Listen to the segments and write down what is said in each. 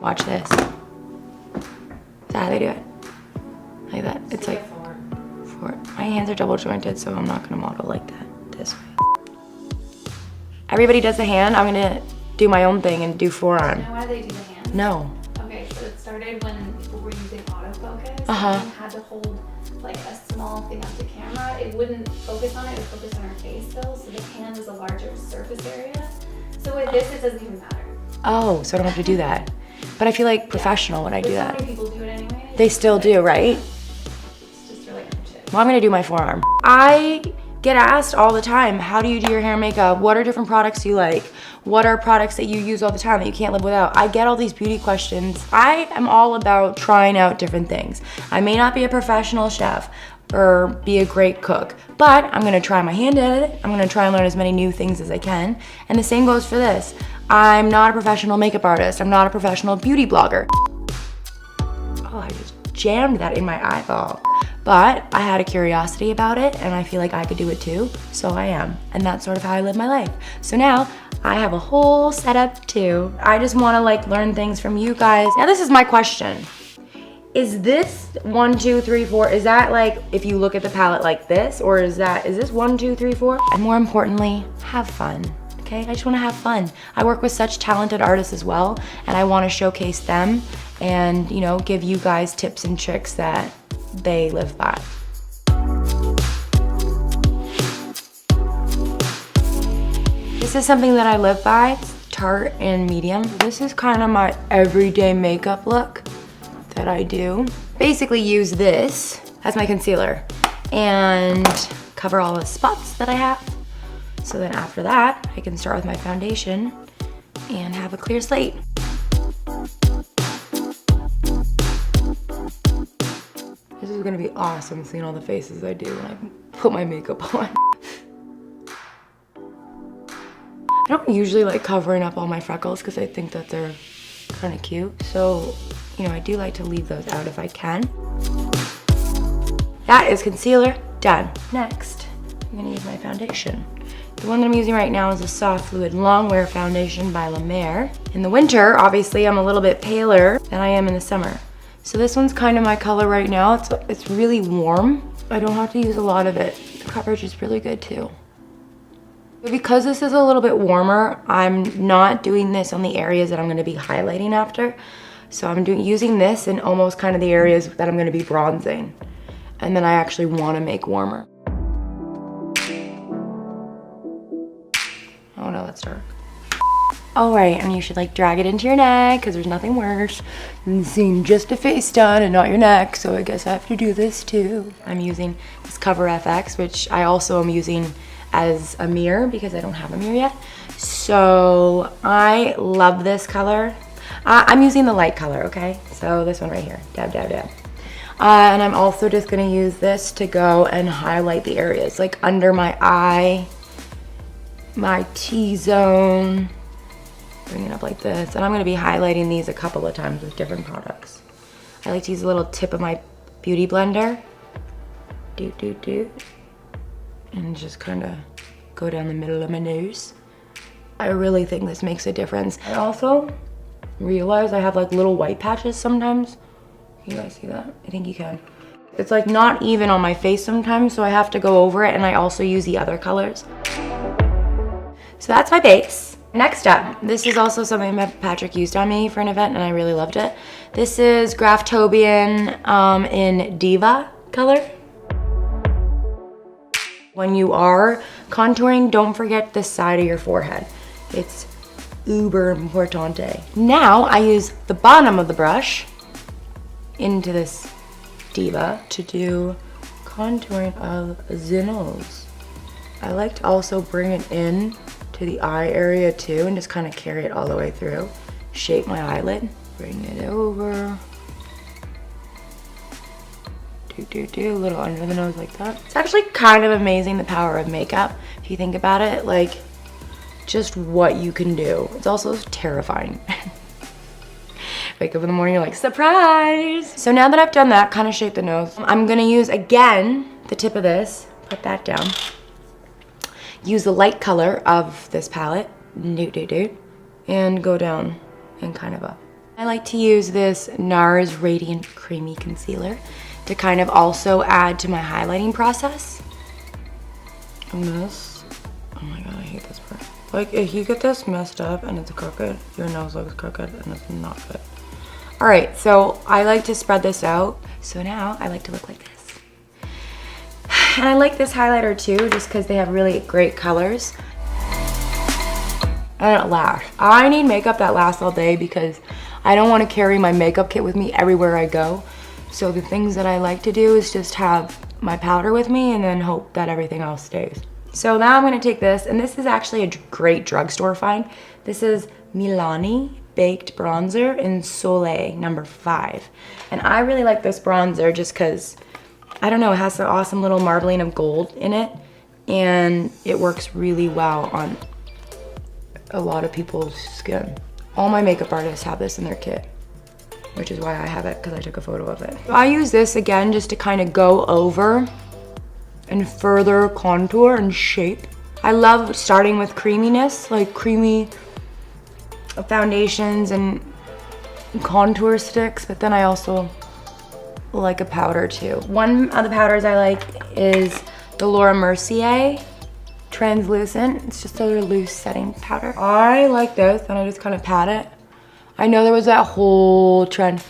Watch this. That's how they do it. Like that. It's like four. My hands are double jointed, so I'm not gonna model like that this way. Everybody does the hand. I'm gonna do my own thing and do forearm. Do you know why they do the hand? No. Okay, so it started when people were using autofocus. Uh-huh. And had to hold like a small thing up to camera. It wouldn't focus on it, it would focus on our face still. So the hand was a larger surface area. So with this, it doesn't even matter. Oh, so I don't have to do that. But I feel like professional when I do that. So many people do it anyway. They still do, right? It's just really shit. Well, I'm gonna do my forearm. I get asked all the time, how do you do your hair and makeup? What are different products you like? What are products that you use all the time that you can't live without? I get all these beauty questions. I am all about trying out different things. I may not be a professional chef or be a great cook, but I'm gonna try my hand at it. I'm gonna try and learn as many new things as I can. And the same goes for this. I'm not a professional makeup artist. I'm not a professional beauty blogger. Oh, I just jammed that in my eyeball. But I had a curiosity about it and I feel like I could do it too, so I am. And that's sort of how I live my life. So now I have a whole setup too. I just wanna like learn things from you guys. Now this is my question. Is this 1, 2, 3, 4, is that like, if you look at the palette like this, or is this 1, 2, 3, 4? And more importantly, have fun. Okay, I just wanna have fun. I work with such talented artists as well, and I wanna showcase them and, you know, give you guys tips and tricks that they live by. This is something that I live by, it's tart and medium. This is kind of my everyday makeup look that I do. Basically use this as my concealer and cover all the spots that I have. So then after that, I can start with my foundation and have a clear slate. This is gonna be awesome seeing all the faces I do when I put my makeup on. I don't usually like covering up all my freckles because I think that they're kind of cute. So, you know, I do like to leave those out if I can. That is concealer done. Next, I'm gonna use my foundation. The one that I'm using right now is a Soft Fluid Longwear Foundation by La Mer. In the winter, obviously, I'm a little bit paler than I am in the summer. So this one's kind of my color right now. It's really warm. I don't have to use a lot of it. The coverage is really good too. But because this is a little bit warmer, I'm not doing this on the areas that I'm gonna be highlighting after. So I'm using this in almost kind of the areas that I'm gonna be bronzing. And then I actually wanna make warmer. Oh no, that's dark. All right, and you should like drag it into your neck because there's nothing worse than seeing just a face done and not your neck. So I guess I have to do this too. I'm using this Cover FX, which I also am using as a mirror because I don't have a mirror yet. So I love this color. I'm using the light color, okay? So this one right here, dab, dab, dab. And I'm also just gonna use this to go and highlight the areas, like under my eye, my T-zone, bring it up like this. And I'm gonna be highlighting these a couple of times with different products. I like to use a little tip of my beauty blender. And just kind of go down the middle of my nose. I really think this makes a difference. I also realize I have like little white patches sometimes. Can you guys see that? I think you can. It's like not even on my face sometimes, so I have to go over it, and I also use the other colors. So that's my base. Next up, this is also something that Patrick used on me for an event and I really loved it. This is Graftobian in Diva color. When you are contouring, don't forget this side of your forehead. It's uber importante. Now I use the bottom of the brush into this Diva to do contouring of the nose. I like to also bring it in to the eye area too and just kind of carry it all the way through. Shape my eyelid, bring it over. Do a little under the nose like that. It's actually kind of amazing the power of makeup. If you think about it, like just what you can do. It's also terrifying. Wake up in the morning, you're like, surprise! So now that I've done that, kind of shape the nose, I'm gonna use again the tip of this, put that down. Use the light color of this palette, and go down and kind of up. I like to use this NARS Radiant Creamy Concealer to kind of also add to my highlighting process. And this, oh my god, I hate this part. Like, if you get this messed up and it's crooked, your nose looks crooked and it's not good. All right, so I like to spread this out. So now I like to look like this. And I like this highlighter too, just because they have really great colors. And it lasts. I need makeup that lasts all day because I don't want to carry my makeup kit with me everywhere I go. So the things that I like to do is just have my powder with me and then hope that everything else stays. So now I'm going to take this, and this is actually a great drugstore find. This is Milani Baked Bronzer in Soleil number 5. And I really like this bronzer just because, I don't know, it has an awesome little marbling of gold in it. And it works really well on a lot of people's skin. All my makeup artists have this in their kit, which is why I have it, because I took a photo of it. I use this again just to kind of go over and further contour and shape. I love starting with creaminess, like creamy foundations and contour sticks, but then I also like a powder too. One of the powders I like is the Laura Mercier Translucent. It's just a loose setting powder. I like this, and I just kind of pat it. I know there was that whole trend,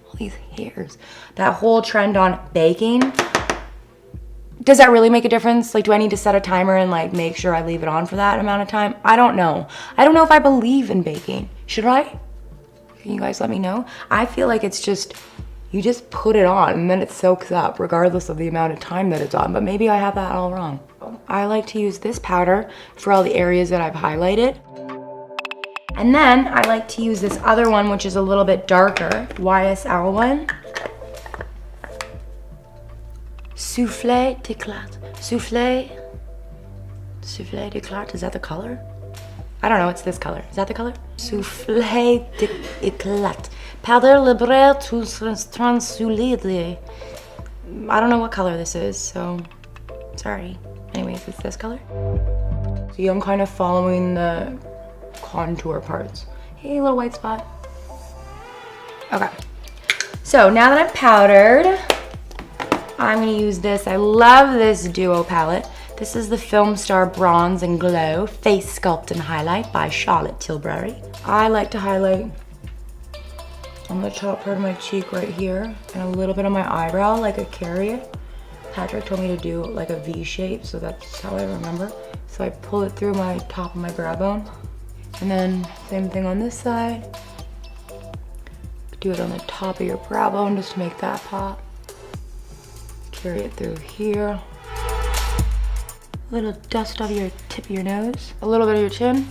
all these hairs, that whole trend on baking. Does that really make a difference? Like, do I need to set a timer and like make sure I leave it on for that amount of time? I don't know. I don't know if I believe in baking. Should I? Can you guys let me know? I feel like it's just, you just put it on and then it soaks up regardless of the amount of time that it's on, but maybe I have that all wrong. I like to use this powder for all the areas that I've highlighted. And then I like to use this other one, which is a little bit darker, YSL one. Soufflé d'éclat. Soufflé d'éclat, is that the color? I don't know, it's this color. Is that the color? Soufflé d'éclat. Powder libre translucide. I don't know what color this is, so sorry. Anyways, it's this color. See, I'm kind of following the contour parts. Hey, little white spot. Okay. So now that I'm powdered, I'm gonna use this. I love this duo palette. This is the Film Star Bronze and Glow Face Sculpt and Highlight by Charlotte Tilbury. I like to highlight on the top part of my cheek right here and a little bit on my eyebrow like a carrot. Patrick told me to do like a V shape, so that's how I remember. So I pull it through my top of my brow bone. And then same thing on this side. Do it on the top of your brow bone just to make that pop. Carry it through here. A little dust off your tip of your nose. A little bit of your chin.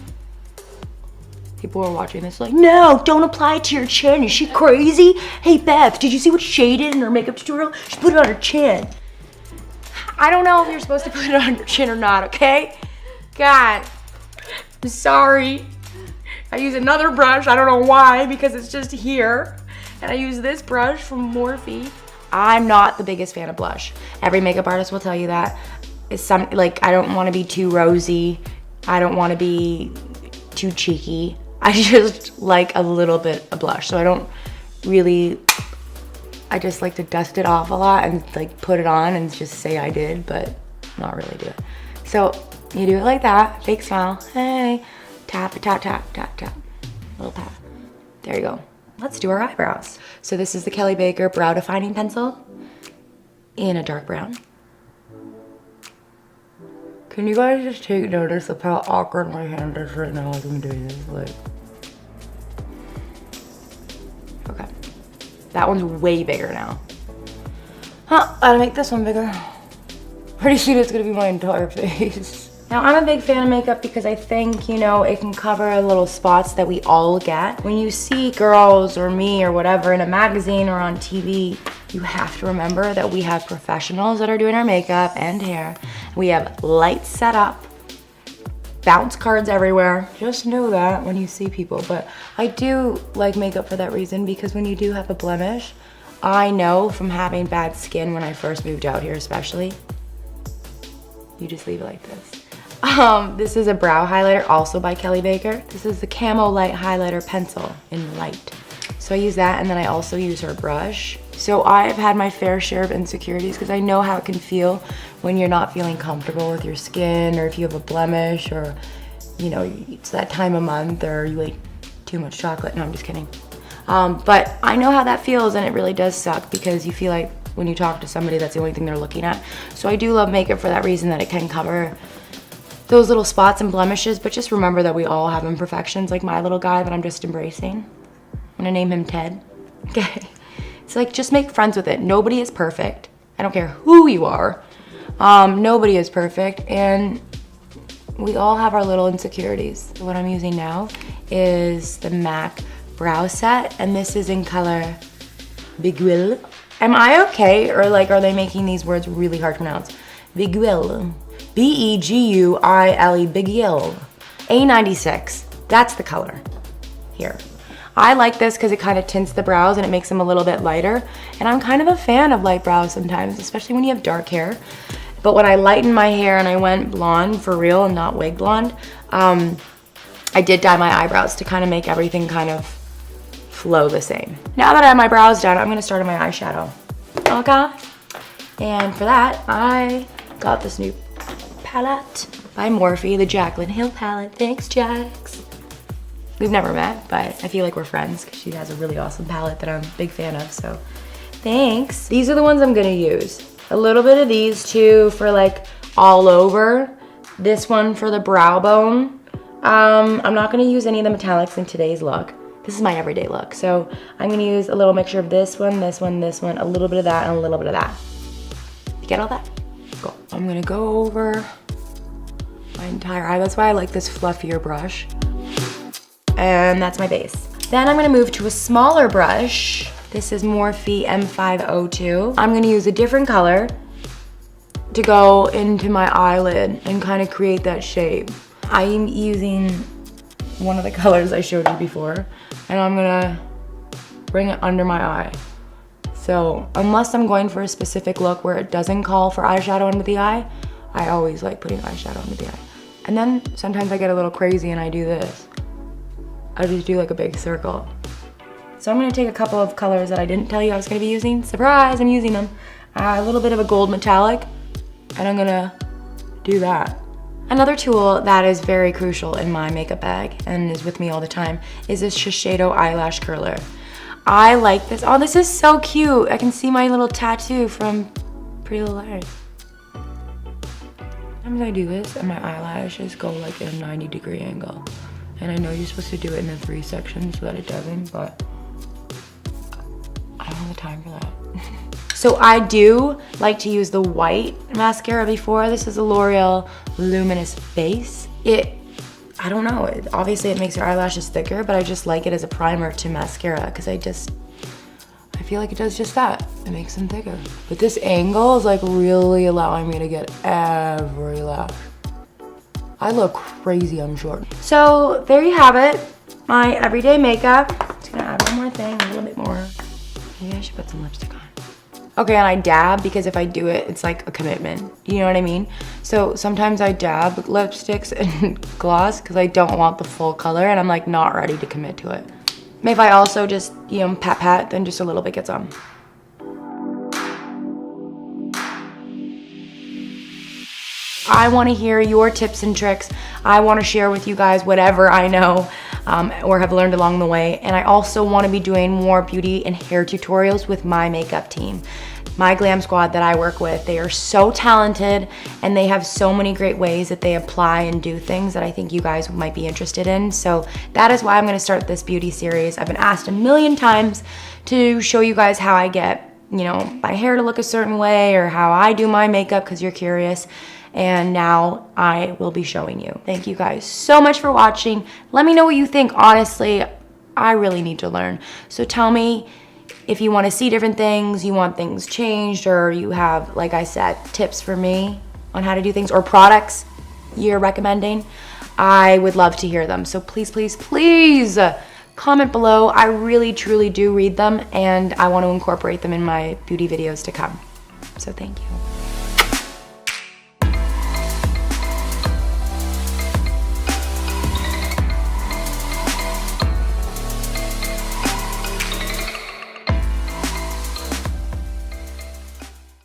People are watching this like, no, don't apply it to your chin. Is she crazy? Hey Beth, did you see what she did in her makeup tutorial? She put it on her chin. I don't know if you're supposed to put it on your chin or not, okay? God, I'm sorry. I use another brush, I don't know why, because it's just here. And I use this brush from Morphe. I'm not the biggest fan of blush. Every makeup artist will tell you that. It's like, I don't want to be too rosy. I don't want to be too cheeky. I just like a little bit of blush. So I don't really, I just like to dust it off a lot and like put it on and just say I did, but not really do it. So you do it like that, fake smile, hey, tap, tap, tap, tap, tap, little tap. There you go. Let's do our eyebrows. So this is the Kelly Baker Brow Defining Pencil in a dark brown. Can you guys just take notice of how awkward my hand is right now as I'm doing this? Like, okay. That one's way bigger now. Huh, gotta make this one bigger. Pretty soon it's gonna be my entire face. Now, I'm a big fan of makeup because I think, you know, it can cover little spots that we all get. When you see girls or me or whatever in a magazine or on TV, you have to remember that we have professionals that are doing our makeup and hair. We have lights set up, bounce cards everywhere. Just know that when you see people. But I do like makeup for that reason, because when you do have a blemish, I know from having bad skin when I first moved out here especially, you just leave it like this. This is a brow highlighter, also by Kelly Baker. This is the Camo Light Highlighter Pencil in Light. So I use that, and then I also use her brush. So I've had my fair share of insecurities because I know how it can feel when you're not feeling comfortable with your skin, or if you have a blemish, or you know, it's that time of month, or you ate too much chocolate. No, I'm just kidding. But I know how that feels, and it really does suck because you feel like when you talk to somebody, that's the only thing they're looking at. So I do love makeup for that reason, that it can cover those little spots and blemishes, but just remember that we all have imperfections, like my little guy that I'm just embracing. I'm gonna name him Ted. Okay. It's like, just make friends with it. Nobody is perfect. I don't care who you are. Nobody is perfect, and we all have our little insecurities. So what I'm using now is the MAC brow set, and this is in color Biguille. Am I okay, or like, are they making these words really hard to pronounce? Biguille. B-E-G-U-I-L-E, Biguille. A96, that's the color here. I like this because it kind of tints the brows and it makes them a little bit lighter. And I'm kind of a fan of light brows sometimes, especially when you have dark hair. But when I lightened my hair and I went blonde for real and not wig blonde, I did dye my eyebrows to kind of make everything kind of flow the same. Now that I have my brows done, I'm gonna start on my eyeshadow. Okay? And for that, I got this new palette by Morphe, the Jaclyn Hill palette. Thanks, Jax. We've never met, but I feel like we're friends because she has a really awesome palette that I'm a big fan of, so thanks. These are the ones I'm gonna use. A little bit of these two for like all over. This one for the brow bone. I'm not gonna use any of the metallics in today's look. This is my everyday look, so I'm gonna use a little mixture of this one, this one, this one, a little bit of that, and a little bit of that. You get all that? Cool. I'm gonna go over my entire eye. That's why I like this fluffier brush. And that's my base. Then I'm gonna move to a smaller brush. This is Morphe M502. I'm gonna use a different color to go into my eyelid and kind of create that shape. I'm using one of the colors I showed you before, and I'm gonna bring it under my eye. So unless I'm going for a specific look where it doesn't call for eyeshadow under the eye, I always like putting eyeshadow under the eye. And then sometimes I get a little crazy and I do this. I just do like a big circle. So I'm gonna take a couple of colors that I didn't tell you I was gonna be using. Surprise, I'm using them. A little bit of a gold metallic, and I'm gonna do that. Another tool that is very crucial in my makeup bag and is with me all the time is this Shiseido eyelash curler. I like this. Oh, this is so cute. I can see my little tattoo from Pretty Little Liars. Sometimes I do this and my eyelashes go like in a 90-degree angle. And I know you're supposed to do it in the 3 sections so that it doesn't, but I don't have the time for that. So I do like to use the white mascara before. This is a L'Oreal Luminous Base. I don't know, obviously it makes your eyelashes thicker, but I just like it as a primer to mascara because I feel like it does just that. It makes them thicker. But this angle is like really allowing me to get every lash. I look crazy on short. So there you have it, my everyday makeup. Just gonna add one more thing, a little bit more. Maybe I should put some lipstick on. Okay, and I dab because if I do it, it's like a commitment. You know what I mean? So sometimes I dab lipsticks and gloss because I don't want the full color and I'm like not ready to commit to it. Maybe if I also just, you know, pat, then just a little bit gets on. I want to hear your tips and tricks. I want to share with you guys whatever I know or have learned along the way. And I also want to be doing more beauty and hair tutorials with my makeup team. My glam squad that I work with, they are so talented and they have so many great ways that they apply and do things that I think you guys might be interested in. So that is why I'm going to start this beauty series. I've been asked a million times to show you guys how I get, you know, my hair to look a certain way or how I do my makeup because you're curious. And now I will be showing you. Thank you guys so much for watching. Let me know what you think. Honestly, I really need to learn. So tell me if you want to see different things, you want things changed, or you have, like I said, tips for me on how to do things or products you're recommending. I would love to hear them. So please, please, please comment below. I really, truly do read them and I want to incorporate them in my beauty videos to come. So thank you.